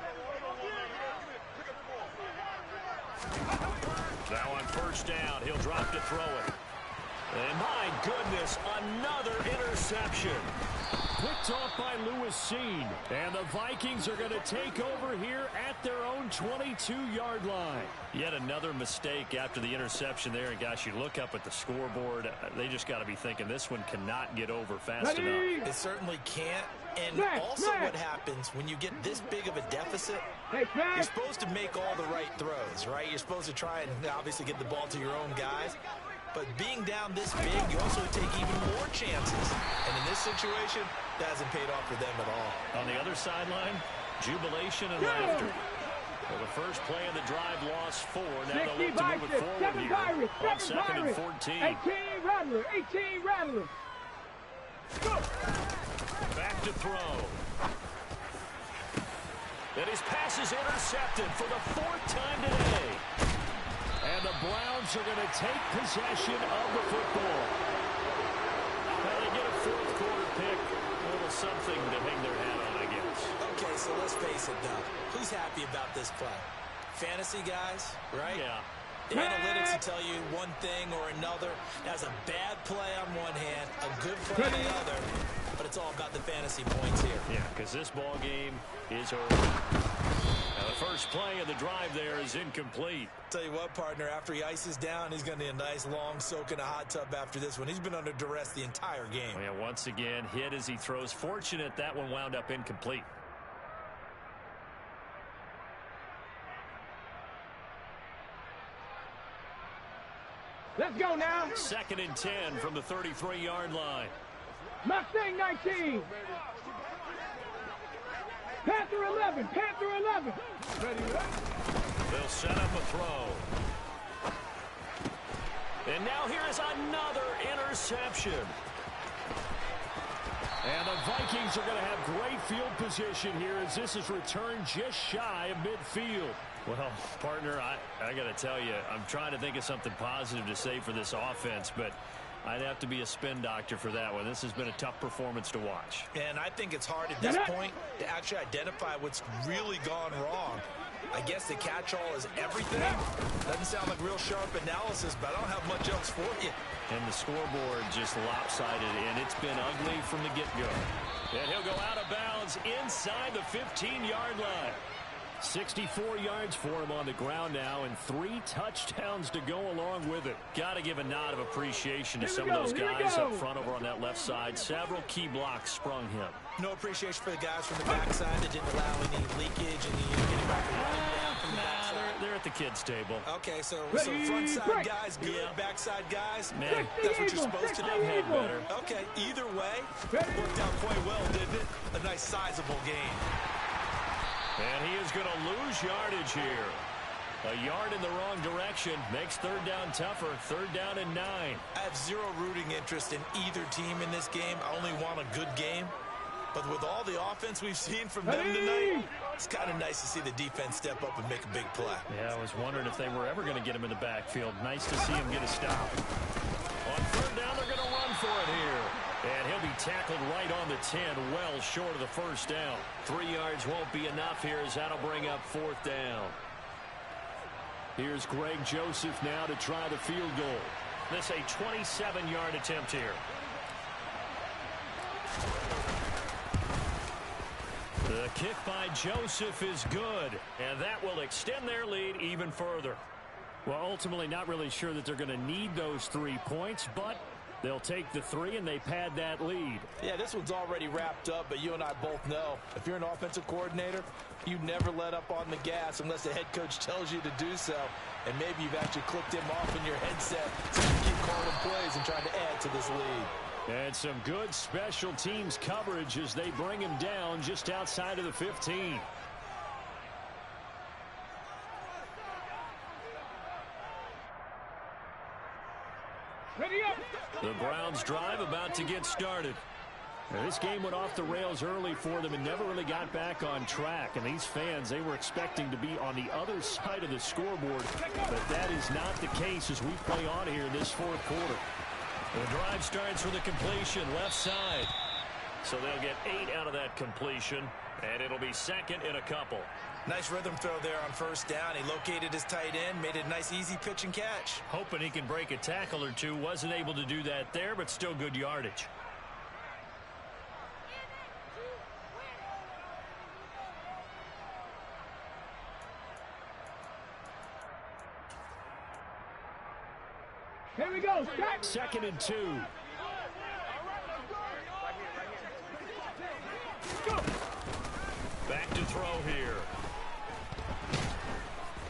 Now on first down, he'll drop to throw it. And my goodness, another interception. Picked off by Lewis Seen. And the Vikings are going to take over here at their own 22-yard line. Yet another mistake after the interception there. And gosh, you look up at the scoreboard, they just got to be thinking this one cannot get over fast enough. It certainly can't. And also what happens when you get this big of a deficit, you're supposed to make all the right throws, right? You're supposed to try and obviously get the ball to your own guys. But being down this big, you also take even more chances. And in this situation, that hasn't paid off for them at all. On the other sideline, jubilation and laughter. Well, the first play of the drive lost 4. Now they'll look to move it forward here on 2nd and 14. 18 Rattler. 18 Rattler. Go. Back to throw. And his pass is intercepted for the 4th time today. And the Browns are going to take possession of the football. Well, they get a 4th quarter pick. A little something to hang their hat on, I guess. Okay, so let's face it, though. Who's happy about this play? Fantasy guys, right? Yeah. The analytics will tell you one thing or another. That's a bad play on one hand, a good play on the other. But it's all about the fantasy points here. Yeah, because this ball game is over. Now, the first play of the drive there is incomplete. Tell you what, partner, after he ices down, he's going to need a nice long soak in a hot tub after this one. He's been under duress the entire game. Well, yeah, once again, hit as he throws. Fortunate that one wound up incomplete. Let's go now. 2nd and 10 from the 33-yard line. Mustang 19. Panther 11. Panther 11. They'll set up a throw. And now here is another interception. And the Vikings are going to have great field position here as this is returned just shy of midfield. Well, partner, I got to tell you, I'm trying to think of something positive to say for this offense, but I'd have to be a spin doctor for that one. This has been a tough performance to watch. And I think it's hard at this point to actually identify what's really gone wrong. I guess the catch-all is everything. Doesn't sound like real sharp analysis, but I don't have much else for you. And the scoreboard just lopsided, and it's been ugly from the get-go. And he'll go out of bounds inside the 15-yard line. 64 yards for him on the ground now, and 3 touchdowns to go along with it. Got to give a nod of appreciation to some of those guys up front over on that left side. Several key blocks sprung him. No appreciation for the guys from the backside that didn't allow any leakage and getting back and running down from the backside. They're at the kids' table. Okay, so front side guys good, backside guys, Man, that's what you're supposed to do. I've had better. Okay, either way, worked out quite well, didn't it? A nice sizable gain. And he is going to lose yardage here. A yard in the wrong direction makes third down tougher. Third down and 9. I have zero rooting interest in either team in this game. I only want a good game. But with all the offense we've seen from them tonight, it's kind of nice to see the defense step up and make a big play. Yeah, I was wondering if they were ever going to get him in the backfield. Nice to see him get a stop. On third down, they're going to run for it here. And he'll be tackled right on the 10, well short of the first down. 3 yards won't be enough here as that'll bring up fourth down. Here's Greg Joseph now to try the field goal. This a 27-yard attempt here. The kick by Joseph is good, and that will extend their lead even further. Well, ultimately not really sure that they're going to need those 3 points, but they'll take the 3 and they pad that lead. Yeah, this one's already wrapped up, but you and I both know if you're an offensive coordinator, you never let up on the gas unless the head coach tells you to do so. And maybe you've actually clicked him off in your headset so you can keep calling plays and trying to add to this lead. And some good special teams coverage as they bring him down just outside of the 15. Ready up. The Browns drive about to get started. Now, this game went off the rails early for them and never really got back on track. And these fans, they were expecting to be on the other side of the scoreboard. But that is not the case as we play on here this fourth quarter. The drive starts with a completion left side. So they'll get 8 out of that completion, and it'll be second in a couple. Nice rhythm throw there on first down. He located his tight end, made it a nice easy pitch and catch. Hoping he can break a tackle or two. Wasn't able to do that there, but still good yardage. Here we go. Second and 2. Go. Back to throw here.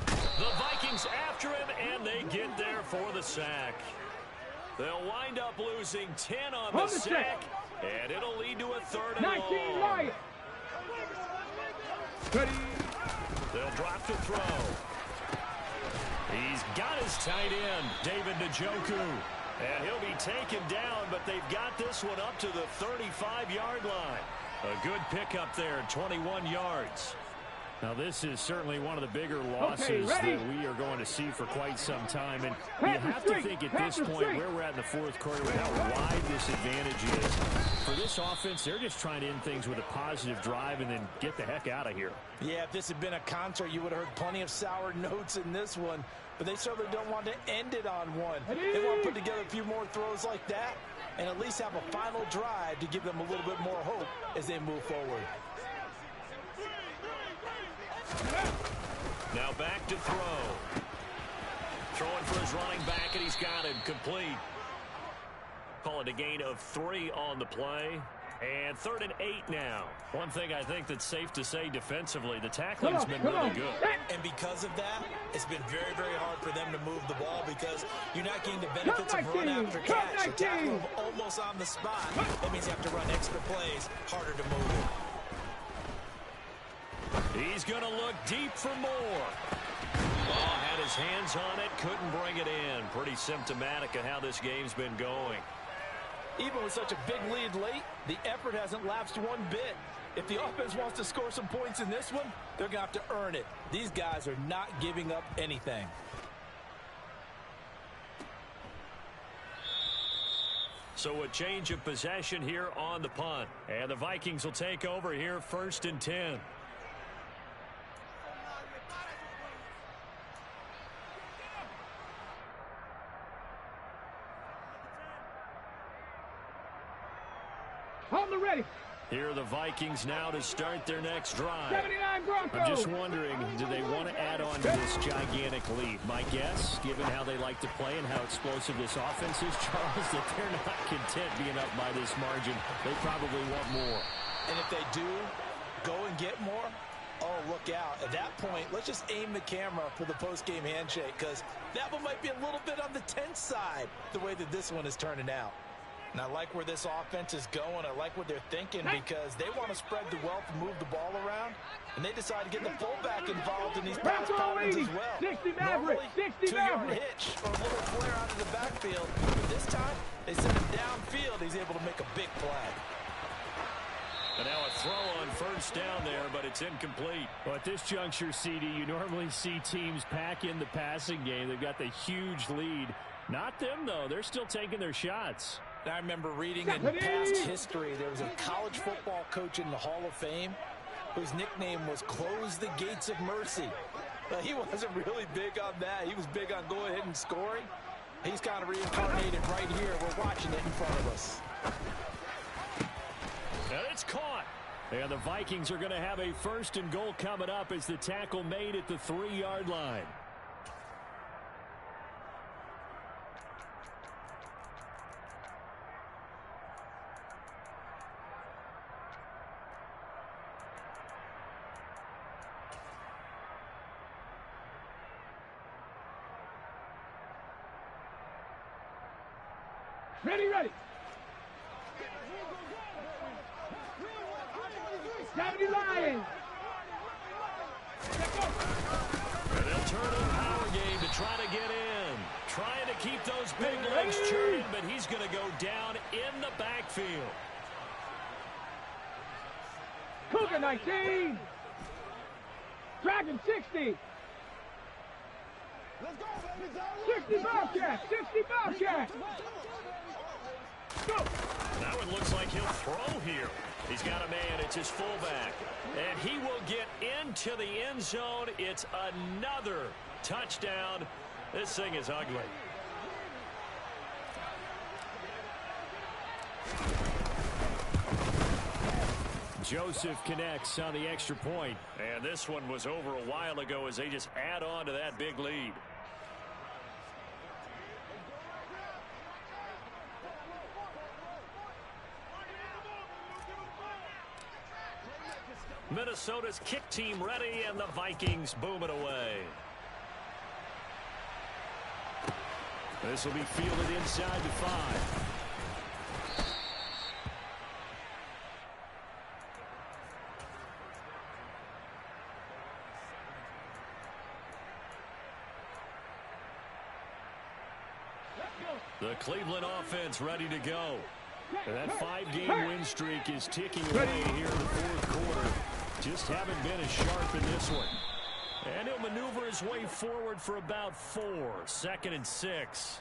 The Vikings after him, and they get there for the sack. They'll wind up losing 10 on the sack, and it'll lead to a third and 19 long. Lions. Ready. They'll drop to throw. He's got his tight end, David Njoku. And he'll be taken down, but they've got this one up to the 35-yard line. A good pickup there, 21 yards. Now, this is certainly one of the bigger losses that we are going to see for quite some time. And you have to think at this point, where we're at in the fourth quarter, with how wide this advantage is. For this offense, they're just trying to end things with a positive drive and then get the heck out of here. Yeah, if this had been a concert, you would have heard plenty of sour notes in this one. But they certainly don't want to end it on one. They want to put together a few more throws like that and at least have a final drive to give them a little bit more hope as they move forward. Now back to throw. Throwing for his running back, and he's got him complete. Call it a gain of 3 on the play. And 3rd and 8 now. One thing I think that's safe to say defensively, the tackling's been really good. And because of that, it's been very, very hard for them to move the ball because you're not getting the benefits of run after catch. You tackle them almost on the spot. That means you have to run extra plays, harder to move it. He's going to look deep for more. Oh, had his hands on it, couldn't bring it in. Pretty symptomatic of how this game's been going. Even with such a big lead late, the effort hasn't lapsed one bit. If the offense wants to score some points in this one, they're going to have to earn it. These guys are not giving up anything. So a change of possession here on the punt. And the Vikings will take over here 1st and 10. On the ready. Here are the Vikings now to start their next drive. 79 Broncos. I'm just wondering, do they want to add on to this gigantic lead? My guess, given how they like to play and how explosive this offense is, Charles, that they're not content being up by this margin. They probably want more. And if they do go and get more, oh, look out. At that point, let's just aim the camera for the post-game handshake, because that one might be a little bit on the tense side, the way that this one is turning out. And I like where this offense is going. I like what they're thinking, because they want to spread the wealth and move the ball around, and they decide to get the fullback involved in these pass patterns as well. 60 Maverick, Normally, 60 2-yard Maverick. hitch or a little flare out of the backfield. But this time, they send him downfield. He's able to make a big play. And now a throw on first down there, but it's incomplete. Well, at this juncture, CD, you normally see teams pack in the passing game. They've got the huge lead. Not them, though. They're still taking their shots. I remember reading in past history, there was a college football coach in the Hall of Fame whose nickname was Close the Gates of Mercy. But he wasn't really big on that. He was big on going ahead and scoring. He's kind of reincarnated right here. We're watching it in front of us. And it's caught. And the Vikings are going to have a 1st and goal coming up as the tackle made at the 3-yard line. Ready, ready. 70 Lions. And they'll turn in power game to try to get in. Trying to keep those big legs churning, but he's going to go down in the backfield. Cougar 19. Dragon 60. 60 Bobcat. 60 Bobcat. Go. Now it looks like he'll throw here. He's got a man. It's his fullback. And he will get into the end zone. It's another touchdown. This thing is ugly. Joseph connects on the extra point. And this one was over a while ago as they just add on to that big lead. Minnesota's kick team ready, and the Vikings boom it away. This will be fielded inside the 5. The Cleveland offense ready to go. And that 5-game win streak is ticking away here in the 4th quarter. Just haven't been as sharp in this one. And he'll maneuver his way forward for about 4. 2nd and 6.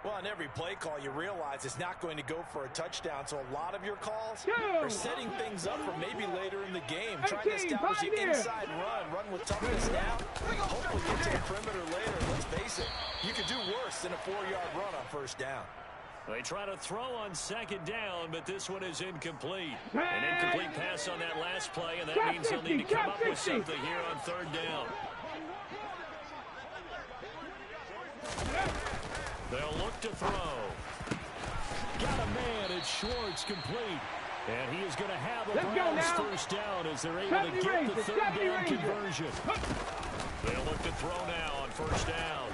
Well, on every play call, you realize it's not going to go for a touchdown. So a lot of your calls are setting things up for maybe later in the game. Trying to establish the inside run with toughness now. Hopefully get to the perimeter later. Let's face it, you could do worse than a 4-yard run on first down. They try to throw on 2nd down, but this one is incomplete. An incomplete pass on that last play, and that means they'll need to come up with something here on 3rd down. They'll look to throw. Got a man. It's Schwartz complete. And he is going to have a Browns 1st down as they're able to get the 3rd down conversion. They'll look to throw now on 1st down.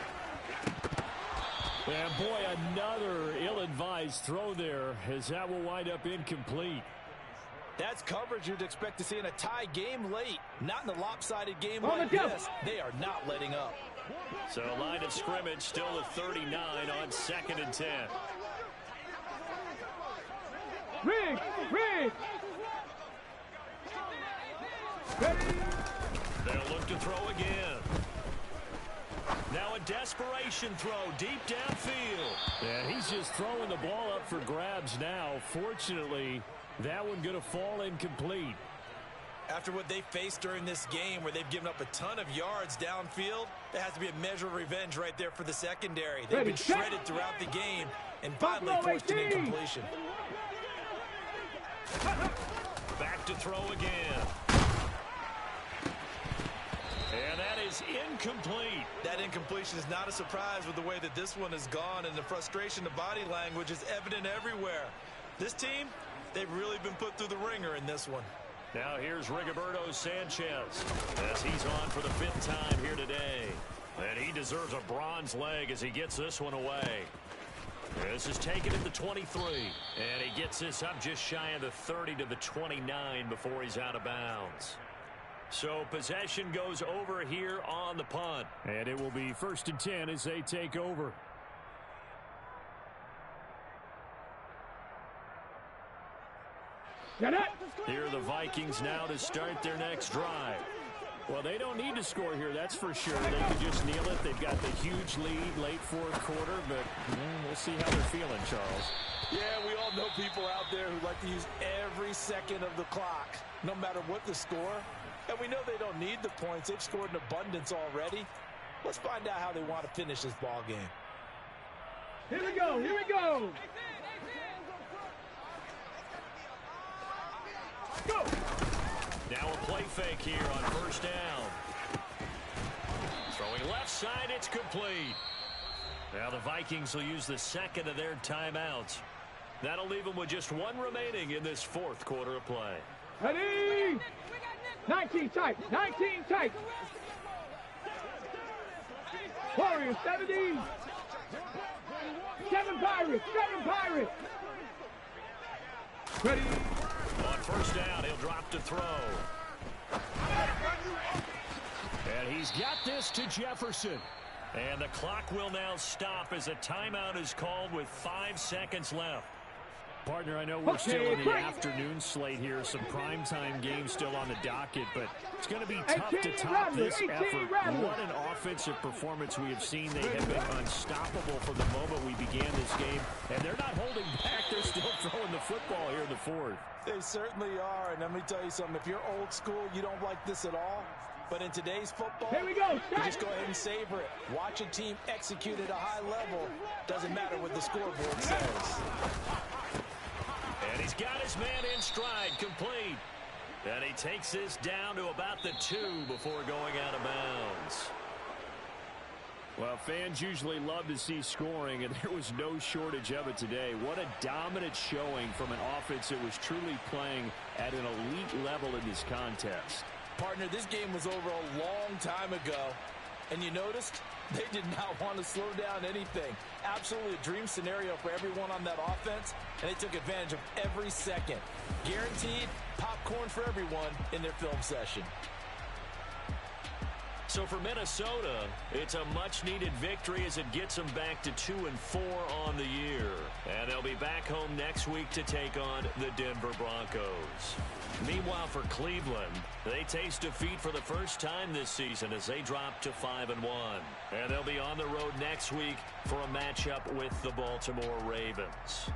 And boy, another ill-advised throw there as that will wind up incomplete. That's coverage you'd expect to see in a tie game late. Not in a lopsided game like this. They are not letting up. So line of scrimmage still at 39 on 2nd and 10. Rig. They'll look to throw again. Now a desperation throw deep downfield. Yeah, he's just throwing the ball up for grabs now. Fortunately, that one going to fall incomplete. After what they faced during this game where they've given up a ton of yards downfield, there has to be a measure of revenge right there for the secondary. They've been shredded throughout the game and finally forced an incompletion. to throw again. And that is incomplete. That incompletion is not a surprise with the way that this one has gone, and the frustration, the body language is evident everywhere. This team, they've really been put through the ringer in this one. Now here's Rigoberto Sanchez as he's on for the 5th time here today. And he deserves a bronze leg as he gets this one away. This is taken at the 23. And he gets this up just shy of the 30 to the 29 before he's out of bounds. So possession goes over here on the punt. And it will be 1st and 10 as they take over. Here are the Vikings now to start their next drive. Well, they don't need to score here, that's for sure. They can just kneel it. They've got the huge lead late 4th quarter, but we'll see how they're feeling, Charles. Yeah, we all know people out there who like to use every second of the clock, no matter what the score. And we know they don't need the points. They've scored in abundance already. Let's find out how they want to finish this ball game. Here we go, here we go. Go. Now a play fake here on 1st down. Throwing left side, it's complete. Now the Vikings will use the 2nd of their timeouts. That'll leave them with just 1 remaining in this 4th quarter of play. Ready? 19 tight, 19 tight. Warriors 70. 7 Pirates, 7 Pirates. Ready? On 1st down, he'll drop to throw. And he's got this to Jefferson. And the clock will now stop as a timeout is called with 5 seconds left. Partner, I know we're still in the afternoon slate here. Some primetime games still on the docket, but it's going to be tough to top this effort. What an offensive performance we have seen. They have been unstoppable from the moment we began this game, and they're not holding back. They're still throwing the football here in the 4th. They certainly are, and let me tell you something. If you're old school, you don't like this at all. But in today's football, here we go. You just go ahead and savor it. Watch a team execute at a high level. Doesn't matter what the scoreboard says. And he's got his man in stride, complete. And he takes this down to about the 2 before going out of bounds. Well, fans usually love to see scoring, and there was no shortage of it today. What a dominant showing from an offense that was truly playing at an elite level in this contest. Partner, this game was over a long time ago, and you noticed they did not want to slow down anything. Absolutely a dream scenario for everyone on that offense, and they took advantage of every second. Guaranteed popcorn for everyone in their film session. So for Minnesota, it's a much-needed victory as it gets them back to 2-4 on the year. And they'll be back home next week to take on the Denver Broncos. Meanwhile, for Cleveland, they taste defeat for the first time this season as they drop to 5-1. And they'll be on the road next week for a matchup with the Baltimore Ravens.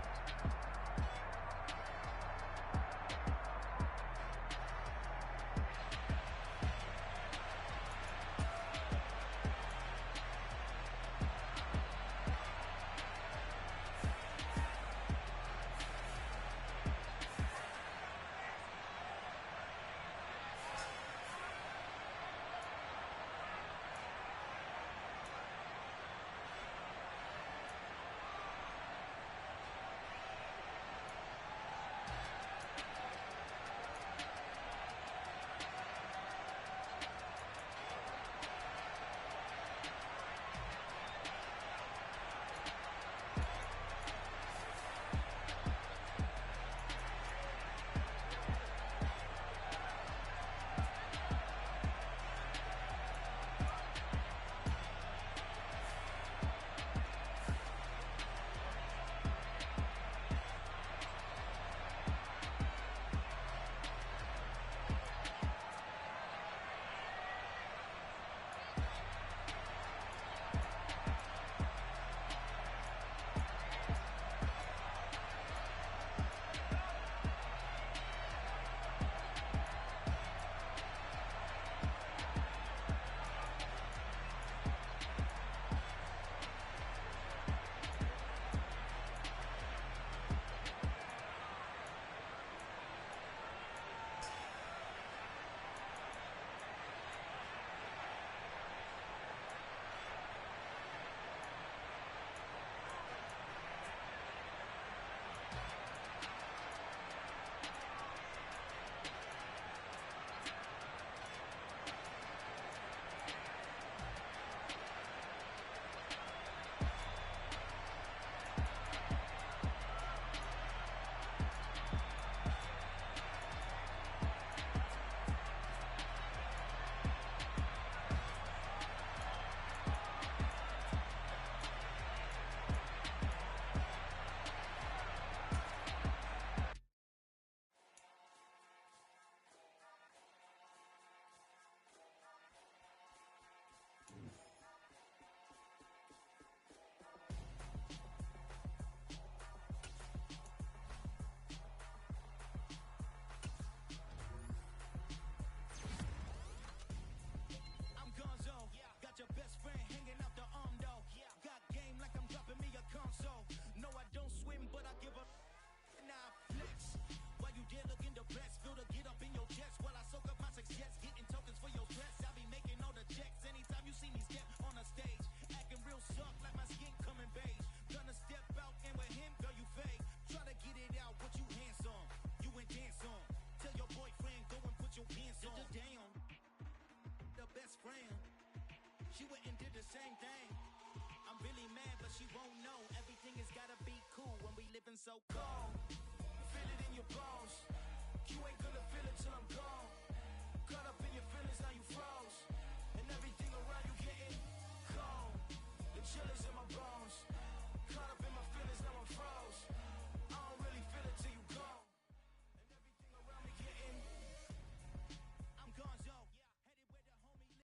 so cold. Feel it in your bones. You ain't gonna